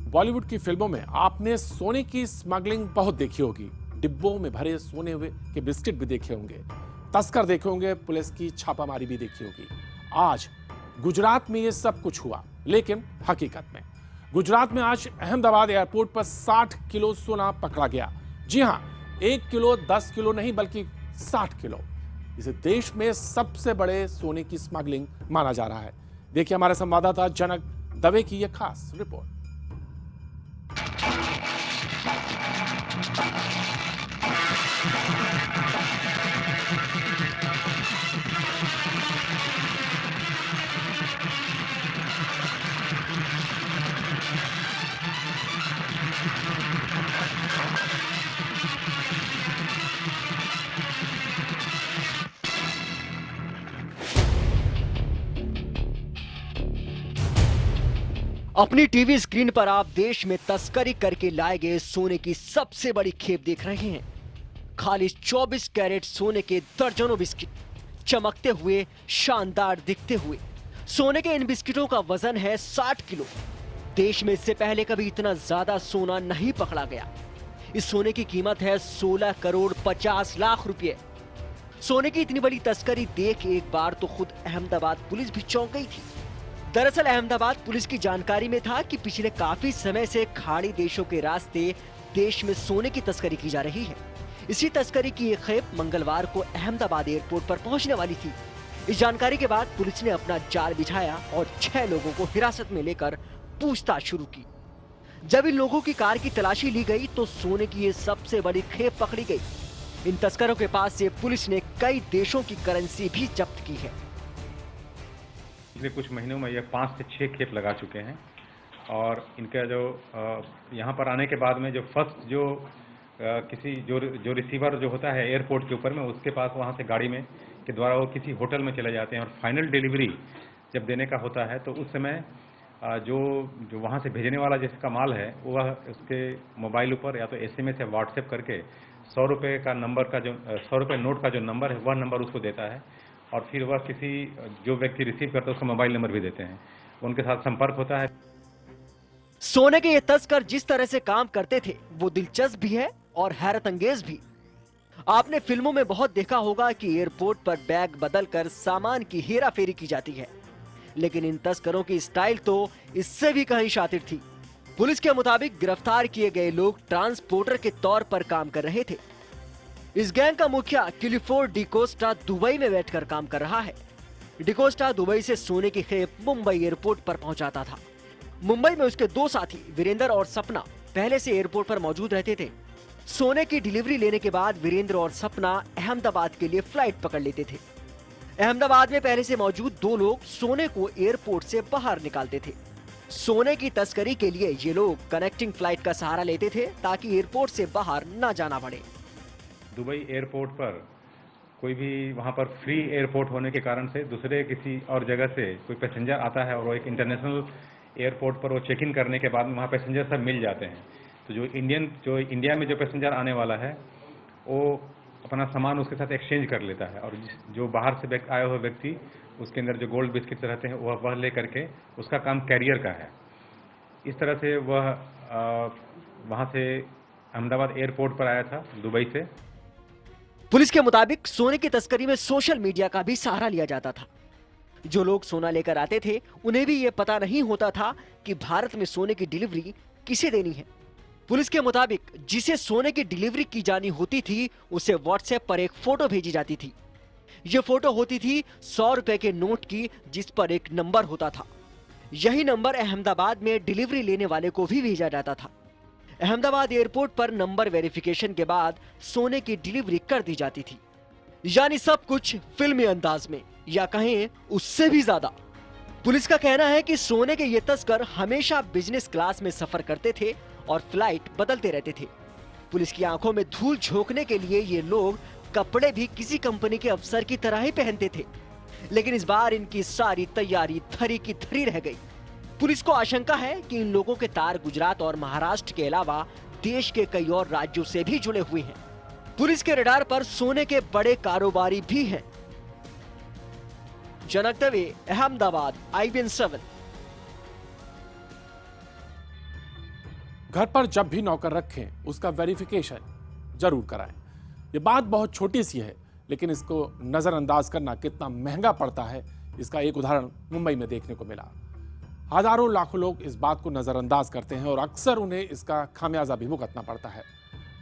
बॉलीवुड की फिल्मों में आपने सोने की स्मगलिंग बहुत देखी होगी। डिब्बों में भरे सोने हुए के बिस्किट भी देखे होंगे, तस्कर देखे होंगे, पुलिस की छापामारी भी देखी होगी। आज गुजरात में ये सब कुछ हुआ, लेकिन हकीकत में गुजरात में आज अहमदाबाद एयरपोर्ट पर 60 किलो सोना पकड़ा गया। जी हां, 1 किलो 10 किलो नहीं बल्कि 60 किलो। इसे देश में सबसे बड़े सोने की स्मगलिंग माना जा रहा है। देखिए हमारे संवाददाता जनक दवे की यह खास रिपोर्ट। अपनी टीवी स्क्रीन पर आप देश में तस्करी करके लाए गए सोने की सबसे बड़ी खेप देख रहे हैं। खाली 24 कैरेट सोने के दर्जनों बिस्किट, चमकते हुए, शानदार दिखते हुए। सोने के इन बिस्किटों का वजन है 60 किलो। देश में इससे पहले कभी इतना ज्यादा सोना नहीं पकड़ा गया। इस सोने की कीमत है 16 करोड़ 50 लाख रुपए। सोने की इतनी बड़ी तस्करी देख एक बार तो खुद अहमदाबाद पुलिस भी चौंक गई थी। दरअसल अहमदाबाद पुलिस की जानकारी में था कि पिछले काफी समय से खाड़ी देशों के रास्ते देश में सोने की तस्करी की जा रही है। इसी तस्करी की एक खेप मंगलवार को अहमदाबाद एयरपोर्ट पर पहुंचने वाली थी। इस जानकारी के बाद पुलिस ने अपना जाल बिछाया और 6 लोगों को हिरासत में लेकर पूछताछ शुरू की। जब इन लोगों की कार की तलाशी ली गई तो सोने की ये सबसे बड़ी खेप पकड़ी गई। इन तस्करों के पास से पुलिस ने कई देशों की करेंसी भी जब्त की है। पिछले कुछ महीनों में ये 5 से 6 खेप लगा चुके हैं और इनका जो यहाँ पर आने के बाद में जो फर्स्ट जो किसी जो रिसीवर जो होता है एयरपोर्ट के ऊपर में, उसके पास वहाँ से गाड़ी में के द्वारा वो किसी होटल में चले जाते हैं और फाइनल डिलीवरी जब देने का होता है तो उस समय जो वहाँ से भेजने वाला जिसका माल है वह उसके मोबाइल ऊपर या तो SMS या व्हाट्सएप करके 100 रुपये का नंबर का जो 100 रुपये नोट का जो नंबर है वह नंबर उसको देता है और फिर वह किसी जो व्यक्ति रिसीव करता है उसका मोबाइल नंबर भी देते हैं, उनके साथ संपर्क होता है। सोने के ये तस्कर जिस तरह से काम करते थे वो दिलचस्प भी है और हैरत अंगेज भी। आपने फिल्मों में बहुत देखा होगा कि एयरपोर्ट पर बैग बदलकर सामान की हेरा फेरी की जाती है, लेकिन इन तस्करों की स्टाइल तो इससे भी कहीं शातिर थी। पुलिस के मुताबिक गिरफ्तार किए गए लोग ट्रांसपोर्टर के तौर पर काम कर रहे थे। इस गैंग का मुखिया क्लिफोर्ड डिकोस्टा दुबई में बैठकर काम कर रहा है। डिकोस्टा दुबई से सोने की खेप मुंबई एयरपोर्ट पर पहुंचाता था। मुंबई में उसके 2 साथी वीरेंद्र और सपना पहले से एयरपोर्ट पर मौजूद रहते थे। सोने की डिलीवरी लेने के बाद वीरेंद्र और सपना अहमदाबाद के लिए फ्लाइट पकड़ लेते थे। अहमदाबाद में पहले से मौजूद 2 लोग सोने को एयरपोर्ट से बाहर निकालते थे। सोने की तस्करी के लिए ये लोग कनेक्टिंग फ्लाइट का सहारा लेते थे ताकि एयरपोर्ट से बाहर न जाना पड़े। दुबई एयरपोर्ट पर कोई भी वहाँ पर फ्री एयरपोर्ट होने के कारण से दूसरे किसी और जगह से कोई पैसेंजर आता है और वो एक इंटरनेशनल एयरपोर्ट पर वो चेक इन करने के बाद में वहाँ पैसेंजर सब मिल जाते हैं। तो जो इंडिया में जो पैसेंजर आने वाला है वो अपना सामान उसके साथ एक्सचेंज कर लेता है और जो बाहर से आए हुए व्यक्ति उसके अंदर जो गोल्ड बिस्किट रहते हैं वह ले करके उसका काम कैरियर का है। इस तरह से वह वहाँ से अहमदाबाद एयरपोर्ट पर आया था दुबई से। पुलिस के मुताबिक सोने की तस्करी में सोशल मीडिया का भी सहारा लिया जाता था। जो लोग सोना लेकर आते थे उन्हें भी ये पता नहीं होता था कि भारत में सोने की डिलीवरी किसे देनी है। पुलिस के मुताबिक जिसे सोने की डिलीवरी की जानी होती थी उसे व्हाट्सएप पर एक फोटो भेजी जाती थी। ये फोटो होती थी 100 रुपए के नोट की जिस पर एक नंबर होता था। यही नंबर अहमदाबाद में डिलीवरी लेने वाले को भी भेजा जाता था। अहमदाबाद एयरपोर्ट पर नंबर वेरिफिकेशन के बाद सोने की डिलीवरी कर दी जाती थी। यानी सब कुछ फिल्मी अंदाज में, या कहें उससे भी ज्यादा। पुलिस का कहना है कि सोने के ये तस्कर हमेशा बिजनेस क्लास में सफर करते थे और फ्लाइट बदलते रहते थे। पुलिस की आंखों में धूल झोंकने के लिए ये लोग कपड़े भी किसी कंपनी के अफसर की तरह ही पहनते थे, लेकिन इस बार इनकी सारी तैयारी धरी की धरी रह गई। पुलिस को आशंका है कि इन लोगों के तार गुजरात और महाराष्ट्र के अलावा देश के कई और राज्यों से भी जुड़े हुए हैं। पुलिस के रडार पर सोने के बड़े कारोबारी भी हैं। जनक दवे, अहमदाबाद, IBN 7। घर पर जब भी नौकर रखें उसका वेरिफिकेशन जरूर कराएं। ये बात बहुत छोटी सी है, लेकिन इसको नजरअंदाज करना कितना महंगा पड़ता है, इसका एक उदाहरण मुंबई में देखने को मिला। हजारों लाखों लोग इस बात को नजरअंदाज करते हैं और अक्सर उन्हें इसका खामियाजा भी भुगतना पड़ता है।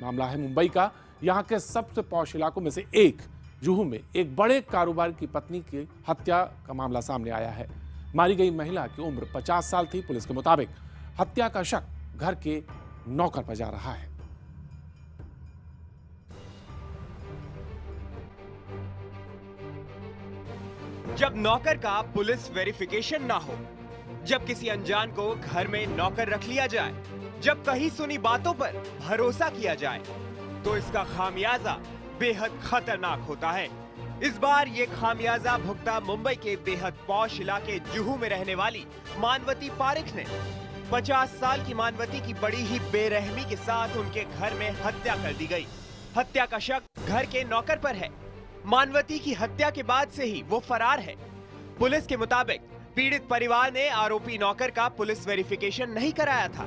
मामला है मुंबई का। यहाँ के सबसे पॉश इलाकों में से एक जुहू में एक बड़े कारोबार की पत्नी की हत्या का मामला सामने आया है। मारी गई महिला की उम्र 50 साल थी। पुलिस के मुताबिक हत्या का शक घर के नौकर पर जा रहा है। जब नौकर का पुलिस वेरिफिकेशन ना हो, जब किसी अनजान को घर में नौकर रख लिया जाए, जब कहीं सुनी बातों पर भरोसा किया जाए, तो इसका खामियाजा बेहद खतरनाक होता है। इस बार ये खामियाजा भुगता मुंबई के बेहद पॉश इलाके जुहू में रहने वाली मानवती पारिक ने। 50 साल की मानवती की बड़ी ही बेरहमी के साथ उनके घर में हत्या कर दी गई। हत्या का शक घर के नौकर पर है। मानवती की हत्या के बाद से ही वो फरार है। पुलिस के मुताबिक पीड़ित परिवार ने आरोपी नौकर का पुलिस वेरिफिकेशन नहीं कराया था।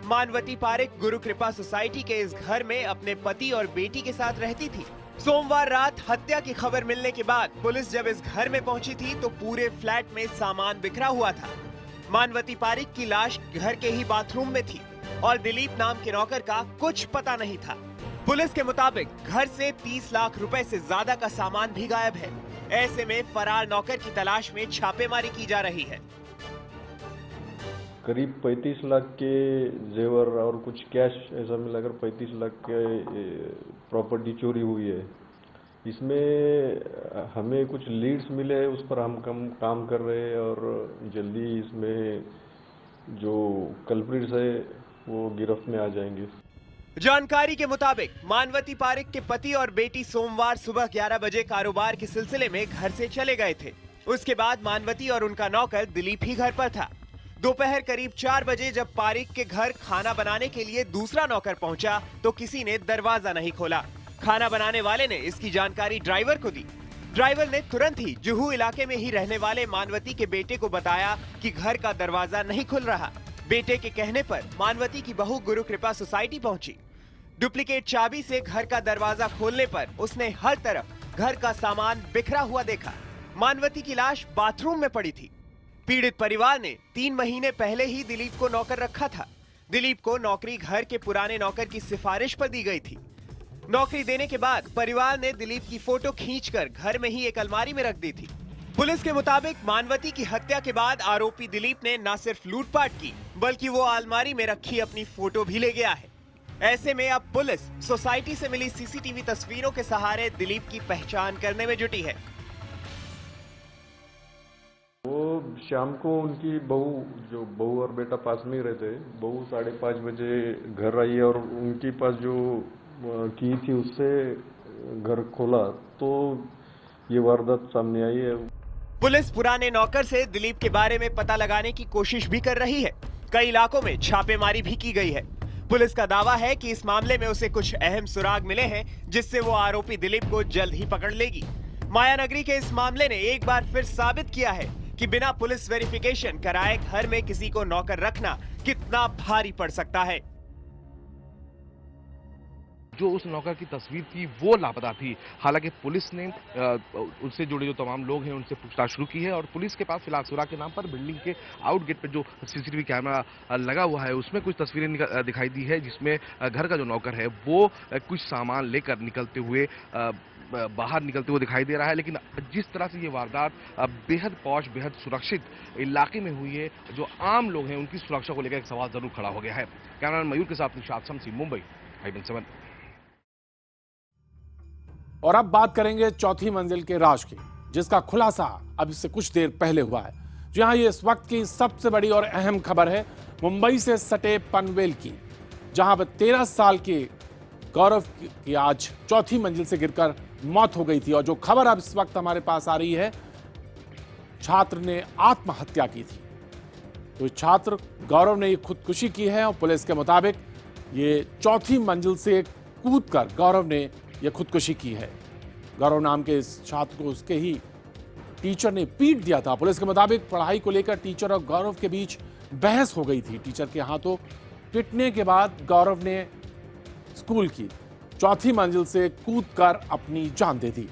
मानवती पारिक गुरु कृपा सोसाइटी के इस घर में अपने पति और बेटी के साथ रहती थी। सोमवार रात हत्या की खबर मिलने के बाद पुलिस जब इस घर में पहुंची थी तो पूरे फ्लैट में सामान बिखरा हुआ था। मानवती पारिक की लाश घर के ही बाथरूम में थी और दिलीप नाम के नौकर का कुछ पता नहीं था। पुलिस के मुताबिक घर से 30 लाख रुपए से ज्यादा का सामान भी गायब है। ऐसे में फरार नौकर की तलाश में छापेमारी की जा रही है। करीब 35 लाख के जेवर और कुछ कैश ऐसा मिलाकर 35 लाख के प्रॉपर्टी चोरी हुई है। इसमें हमें कुछ लीड्स मिले हैं, उस पर हम काम कर रहे हैं और जल्दी इसमें जो कल्प्रिट्स है वो गिरफ्त में आ जाएंगे। जानकारी के मुताबिक मानवती पारिक के पति और बेटी सोमवार सुबह 11 बजे कारोबार के सिलसिले में घर से चले गए थे। उसके बाद मानवती और उनका नौकर दिलीप ही घर पर था। दोपहर करीब 4 बजे जब पारिक के घर खाना बनाने के लिए दूसरा नौकर पहुंचा तो किसी ने दरवाजा नहीं खोला। खाना बनाने वाले ने इसकी जानकारी ड्राइवर को दी। ड्राइवर ने तुरंत ही जुहू इलाके में ही रहने वाले मानवती के बेटे को बताया कि घर का दरवाजा नहीं खुल रहा। बेटे के कहने पर मानवती की बहू गुरु कृपा सोसाइटी पहुंची। डुप्लीकेट चाबी से घर का दरवाजा खोलने पर उसने हर तरफ घर का सामान बिखरा हुआ देखा। मानवती की लाश बाथरूम में पड़ी थी। पीड़ित परिवार ने 3 महीने पहले ही दिलीप को नौकर रखा था। दिलीप को नौकरी घर के पुराने नौकर की सिफारिश पर दी गई थी। नौकरी देने के बाद परिवार ने दिलीप की फोटो खींचकर घर में ही एक अलमारी में रख दी थी। पुलिस के मुताबिक मानवती की हत्या के बाद आरोपी दिलीप ने न सिर्फ लूटपाट की बल्कि वो अलमारी में रखी अपनी फोटो भी ले गया है। ऐसे में अब पुलिस सोसाइटी से मिली सीसीटीवी तस्वीरों के सहारे दिलीप की पहचान करने में जुटी है। वो शाम को उनकी बहू और बेटा पास में ही रहते। बहू 5:30 बजे घर आई और उनके पास जो की थी उससे घर खोला तो ये वारदात सामने आई है। पुलिस पुराने नौकर से दिलीप के बारे में पता लगाने की कोशिश भी कर रही है। कई इलाकों में छापेमारी भी की गई है। पुलिस का दावा है कि इस मामले में उसे कुछ अहम सुराग मिले हैं जिससे वो आरोपी दिलीप को जल्द ही पकड़ लेगी। मायानगरी के इस मामले ने एक बार फिर साबित किया है कि बिना पुलिस वेरिफिकेशन कराए घर में किसी को नौकर रखना कितना भारी पड़ सकता है। जो उस नौकर की तस्वीर थी वो लापता थी। हालांकि पुलिस ने उससे जुड़े जो तमाम लोग हैं उनसे पूछताछ शुरू की है और पुलिस के पास फिलहाल सुराग के नाम पर बिल्डिंग के आउट गेट पे जो सीसीटीवी कैमरा लगा हुआ है उसमें कुछ तस्वीरें दिखाई दी है जिसमें घर का जो नौकर है वो कुछ सामान लेकर बाहर निकलते हुए दिखाई दे रहा है। लेकिन जिस तरह से ये वारदात बेहद पॉश बेहद सुरक्षित इलाके में हुई है, जो आम लोग हैं उनकी सुरक्षा को लेकर एक सवाल जरूर खड़ा हो गया है। कैमरामैन मयूर के साथ निशात शमसी, मुंबई, IBN7। और अब बात करेंगे चौथी मंजिल के राज की, जिसका खुलासा अब इससे कुछ देर पहले हुआ है। जी हां, ये इस वक्त की सबसे बड़ी और अहम खबर है मुंबई से सटे पनवेल की, जहां पर 13 साल के गौरव की आज चौथी मंजिल से गिरकर मौत हो गई थी। और जो खबर अब इस वक्त हमारे पास आ रही है, छात्र ने आत्महत्या की थी। तो छात्र गौरव ने खुदकुशी की है और पुलिस के मुताबिक ये चौथी मंजिल से कूदकर गौरव ने यह खुदकुशी की है। गौरव नाम के इस छात्र को उसके ही टीचर ने पीट दिया था। पुलिस के मुताबिक पढ़ाई को लेकर टीचर और गौरव के बीच बहस हो गई थी। टीचर के हाथों पिटने के बाद गौरव ने स्कूल की चौथी मंजिल से कूदकर अपनी जान दे दी।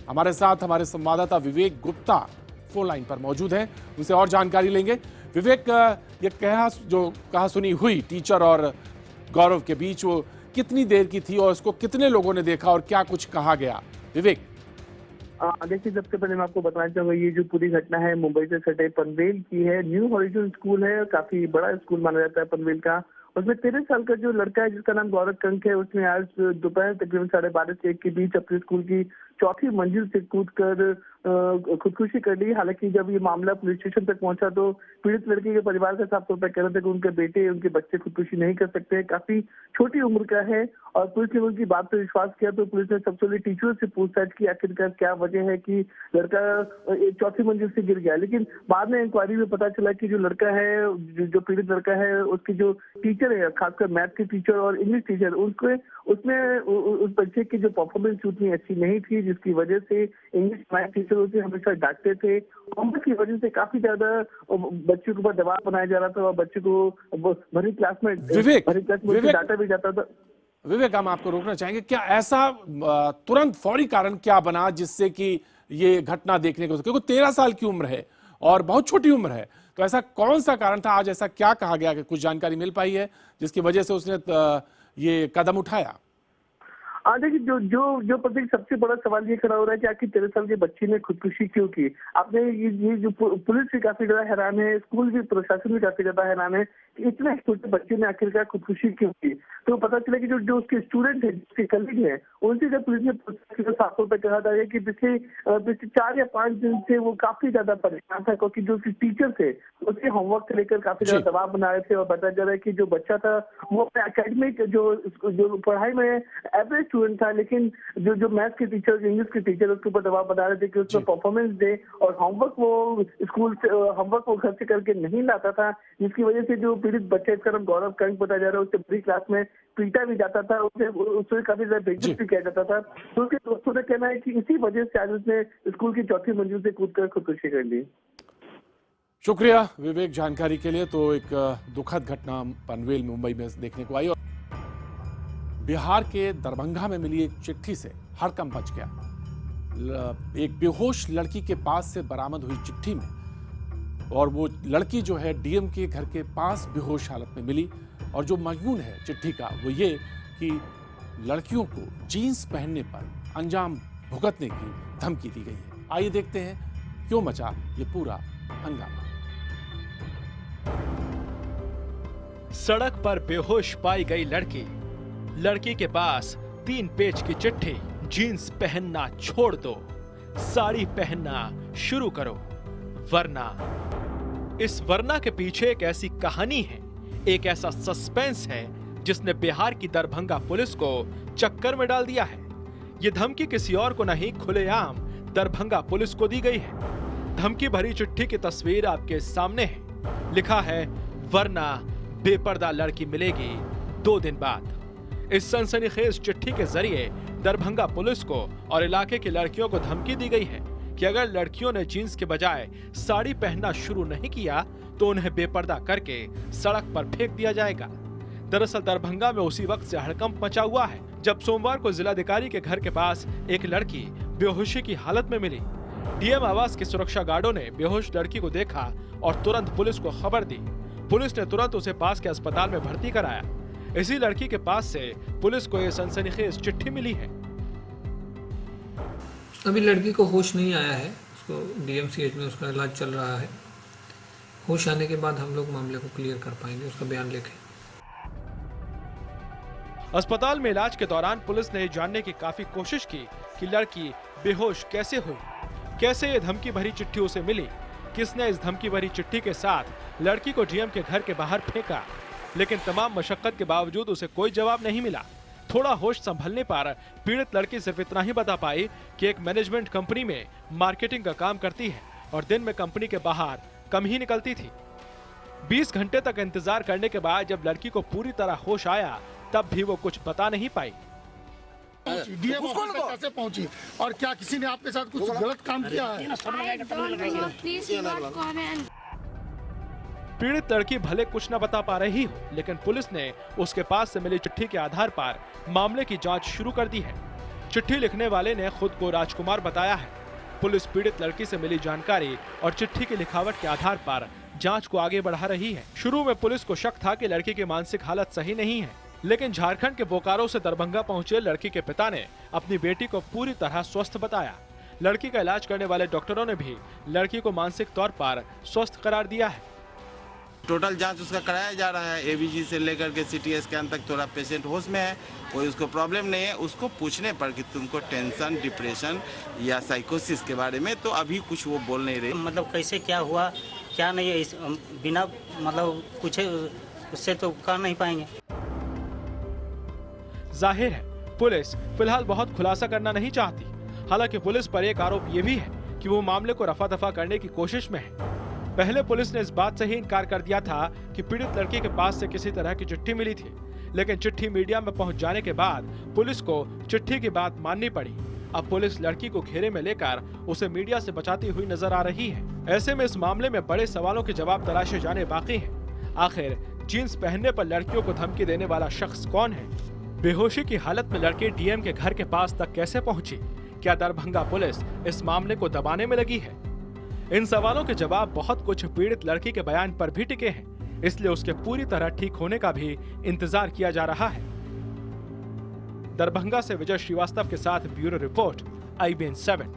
हमारे साथ हमारे संवाददाता विवेक गुप्ता फोन लाइन पर मौजूद हैं, उनसे और जानकारी लेंगे। विवेक, ये कहा सुनी हुई टीचर और गौरव के बीच वो कितनी देर की थी और उसको कितने लोगों ने देखा और क्या कुछ कहा गया? विवेक। देखिए, सबसे पहले मैं आपको बताना चाहूंगा, ये जो पूरी घटना है मुंबई से सटे पनवेल की है। न्यू हॉरिजन स्कूल है, काफी बड़ा स्कूल माना जाता है पनवेल का। उसमें 13 साल का जो लड़का है जिसका नाम गौरव कंक है, उसने आज दोपहर तकरीबन 12:30 से 1 के बीच अपने स्कूल की चौथी मंजिल से कूदकर खुदकुशी कर ली। हालांकि जब ये मामला पुलिस स्टेशन तक पहुंचा तो पीड़ित लड़के के परिवार का साफ तौर पर कहना था कि उनके बच्चे खुदकुशी नहीं कर सकते, काफी छोटी उम्र का है। और पुलिस ने उनकी बात पर विश्वास किया तो पुलिस ने सबसे पहले टीचर से पूछताछ की आखिरकार क्या वजह है कि लड़का चौथी मंजिल से गिर गया। लेकिन बाद में इंक्वायरी में पता चला कि जो लड़का है, जो पीड़ित लड़का है, उसकी जो टीचर है, खासकर मैथ की टीचर और इंग्लिश टीचर, उसमें उस बच्चे की जो परफॉर्मेंस उतनी अच्छी नहीं थी, जिसकी वजह से इंग्लिश मैथ टीचर उसे हमेशा डांटते थे। होमवर्क की वजह से काफी ज्यादा बच्चे के ऊपर दबाव बनाया जा रहा था और बच्चे को भरी क्लास में डांटा भी जाता था। विवेक, हम आपको रोकना चाहेंगे, क्या ऐसा तुरंत फौरी कारण क्या बना जिससे कि ये घटना देखने को, क्योंकि 13 साल की उम्र है और बहुत छोटी उम्र है, तो ऐसा कौन सा कारण था? आज ऐसा क्या कहा गया कि कुछ जानकारी मिल पाई है जिसकी वजह से उसने ये कदम उठाया? देखिए, जो प्रतीक सबसे बड़ा सवाल ये खड़ा हो रहा है कि आखिर 13 साल के बच्ची ने खुदकुशी क्यों की। आपने ये जो पुलिस भी काफी ज्यादा हैरान है, स्कूल भी, प्रशासन भी काफी ज्यादा हैरान है कि इतने छोटे बच्चे ने आखिरकार खुदकुशी क्यों की। तो पता चला कि जो उसके स्टूडेंट है, जिसके कलीग है, उनसे जब पुलिस ने साफ तौर पर कहा था कि पिछले 4 या 5 दिन से वो काफी ज्यादा परेशान था, क्योंकि जो उसके टीचर थे उसके होमवर्क को लेकर काफी ज्यादा दबाव बना रहे थे। और बताया जा रहा है कि जो बच्चा था वो अपने एकेडमिक जो पढ़ाई में एवरेज स्टूडेंट था, लेकिन जो मैथ के टीचर, इंग्लिश के टीचर उसके ऊपर दबाव बना रहे थे कि उसमें परफॉर्मेंस दे, और होमवर्क वो घर से करके नहीं लाता था, जिसकी वजह से जो पीड़ित बच्चा, इसका नाम गौरव कंक बताया जा रहा है, उससे पूरी क्लास में पीटा भी जाता था, उससे काफी ज्यादा बेइज्जत भी किया जाता था। तो उसके दोस्तों का कहना है कि इसी वजह से आज उसने स्कूल की चौथी मंजिल से कूदकर खुदकुशी कर ली। शुक्रिया विवेक जानकारी के लिए। तो एक दुखद घटना पनवेल मुंबई में देखने को आई और बिहार के दरभंगा में मिली एक चिट्ठी से हड़कंप मच गया। एक बेहोश लड़की के पास से बरामद हुई चिट्ठी में, और वो लड़की जो है डीएम के घर के पास बेहोश हालत में मिली, और जो मजमून है चिट्ठी का वो ये कि लड़कियों को जीन्स पहनने पर अंजाम भुगतने की धमकी दी गई है। आइए देखते हैं क्यों मचा ये पूरा हंगामा। सड़क पर बेहोश पाई गई लड़की के पास 3 पेज की चिट्ठी। जीन्स पहनना छोड़ दो, साड़ी पहनना शुरू करो, वरना। इस वरना के पीछे एक ऐसी कहानी है, एक ऐसा सस्पेंस है जिसने बिहार की दरभंगा पुलिस को चक्कर में डाल दिया है। ये धमकी किसी और को नहीं, खुलेआम दरभंगा पुलिस को दी गई है। धमकी भरी चिट्ठी की तस्वीर आपके सामने है। लिखा है, वरना बेपर्दा लड़की मिलेगी 2 दिन बाद। इस सनसनीखेज चिट्ठी के जरिए दरभंगा पुलिस को और इलाके की लड़कियों को धमकी दी गई है कि अगर लड़कियों ने जीन्स के बजाय साड़ी पहनना शुरू नहीं किया तो उन्हें बेपर्दा करके सड़क पर फेंक दिया जाएगा। दरअसल दरभंगा में उसी वक्त से हड़कंप मचा हुआ है जब सोमवार को जिलाधिकारी के घर के पास एक लड़की बेहोशी की हालत में मिली। डीएम आवास के सुरक्षा गार्डों ने बेहोश लड़की को देखा और तुरंत पुलिस को खबर दी। पुलिस ने तुरंत उसे पास के अस्पताल में भर्ती कराया। इसी लड़की के पास से पुलिस को यह सनसनीखेज चिट्ठी मिली है। अभी लड़की को होश नहीं आया है, उसको डीएमसीएच में उसका इलाज चल रहा है। होश आने के बाद हम लोग मामले को क्लियर कर पाएंगे, उसका बयान लेके। अस्पताल में इलाज के दौरान पुलिस ने जानने की काफी कोशिश की कि लड़की बेहोश कैसे हुई, कैसे ये धमकी भरी चिट्ठी उसे मिली, किसने इस धमकी भरी चिट्ठी के साथ लड़की को डीएम के घर के बाहर फेंका। लेकिन तमाम मशक्कत के बावजूद उसे कोई जवाब नहीं मिला। थोड़ा होश संभलने पर पीड़ित लड़की सिर्फ इतना ही बता पाई कि एक मैनेजमेंट कंपनी में मार्केटिंग का काम करती है और दिन में कंपनी के बाहर कम ही निकलती थी। 20 घंटे तक इंतजार करने के बाद जब लड़की को पूरी तरह होश आया तब भी वो कुछ बता नहीं पाई। डीएम ऑफिस तक कैसे पहुंची और क्या किसी ने आपके साथ कुछ गलत काम किया है? पीड़ित लड़की भले कुछ न बता पा रही हो, लेकिन पुलिस ने उसके पास से मिली चिट्ठी के आधार पर मामले की जांच शुरू कर दी है। चिट्ठी लिखने वाले ने खुद को राजकुमार बताया है। पुलिस पीड़ित लड़की से मिली जानकारी और चिट्ठी की लिखावट के आधार पर जांच को आगे बढ़ा रही है। शुरू में पुलिस को शक था कि लड़की की मानसिक हालत सही नहीं है, लेकिन झारखंड के बोकारो से दरभंगा पहुंचे लड़की के पिता ने अपनी बेटी को पूरी तरह स्वस्थ बताया। लड़की का इलाज करने वाले डॉक्टरों ने भी लड़की को मानसिक तौर पर स्वस्थ करार दिया है। टोटल जांच उसका कराया जा रहा है। एबीजी से लेकर के सीटी स्कैन तक थोड़ा पेशेंट होश में है, कोई उसको प्रॉब्लम नहीं है। उसको पूछने पर कि तुमको टेंशन, डिप्रेशन या साइकोसिस के बारे में, तो अभी कुछ वो बोल नहीं रही। मतलब कैसे क्या हुआ क्या नहीं है, बिना मतलब कुछ उससे तो कर नहीं पाएंगे। जाहिर है पुलिस फिलहाल बहुत खुलासा करना नहीं चाहती। हालांकि पुलिस पर एक आरोप ये भी है कि वो मामले को रफा दफा करने की कोशिश में है। पहले पुलिस ने इस बात से ही इनकार कर दिया था कि पीड़ित लड़की के पास से किसी तरह की चिट्ठी मिली थी, लेकिन चिट्ठी मीडिया में पहुंच जाने के बाद पुलिस को चिट्ठी की बात माननी पड़ी। अब पुलिस लड़की को घेरे में लेकर उसे मीडिया से बचाती हुई नजर आ रही है। ऐसे में इस मामले में बड़े सवालों के जवाब तलाशे जाने बाकी हैं। आखिर जीन्स पहनने पर लड़कियों को धमकी देने वाला शख्स कौन है? बेहोशी की हालत में लड़की डीएम के घर के पास तक कैसे पहुंची? क्या दरभंगा पुलिस इस मामले को दबाने में लगी है? इन सवालों के जवाब बहुत कुछ पीड़ित लड़की के बयान पर भी टिके हैं, इसलिए उसके पूरी तरह ठीक होने का भी इंतजार किया जा रहा है। दरभंगा से विजय श्रीवास्तव के साथ ब्यूरो रिपोर्ट, IBN 7।